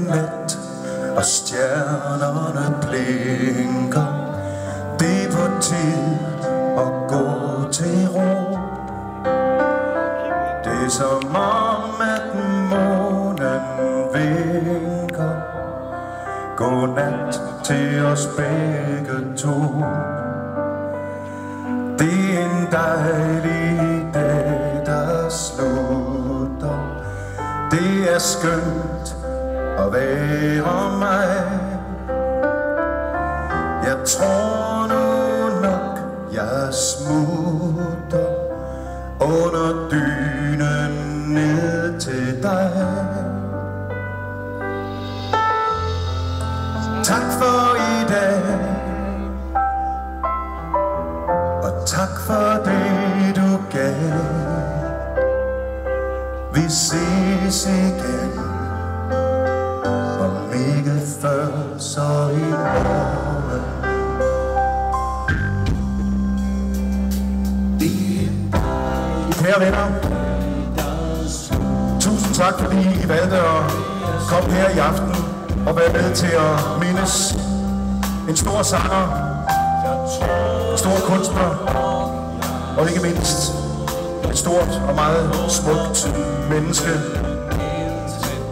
nat, og stjernerne blinker. Det er på tid at gå til ro. Det er som om, at månen vinker. Godnat til os begge to. Det er en dejlig dag, der slutter. Det er skønt at være mig. Jeg tror nu nok, jeg smutter under dynen ned til dig. Tak for i dag, og tak for det du gav. Vi ses igen, om ikke før, så i morgen. Kære venner, tusind tak fordi I valgte at komme her i aften og være med til at mindes en stor sanger, en stor kunstner og ikke mindst et stort og meget smukt menneske.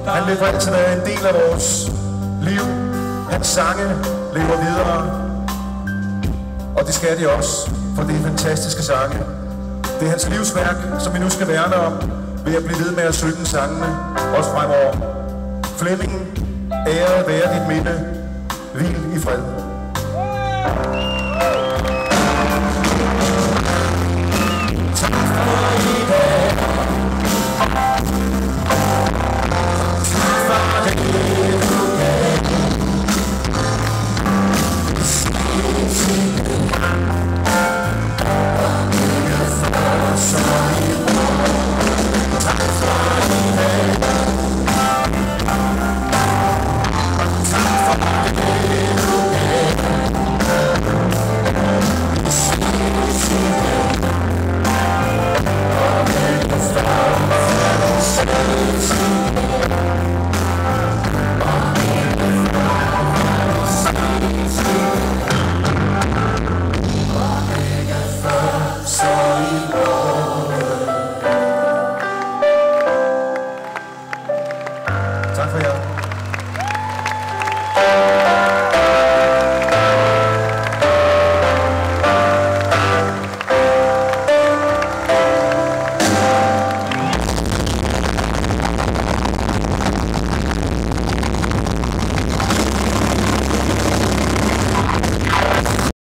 Han vil for altid være en del af vores liv. Hans sange lever videre, og det skal de også, for det er fantastiske sange. Det er hans livsværk, som vi nu skal værne om ved at blive ved med at synge sangene, også fremover. Flemming, ære være dit minde. Hvil i fred. Tak for i dag.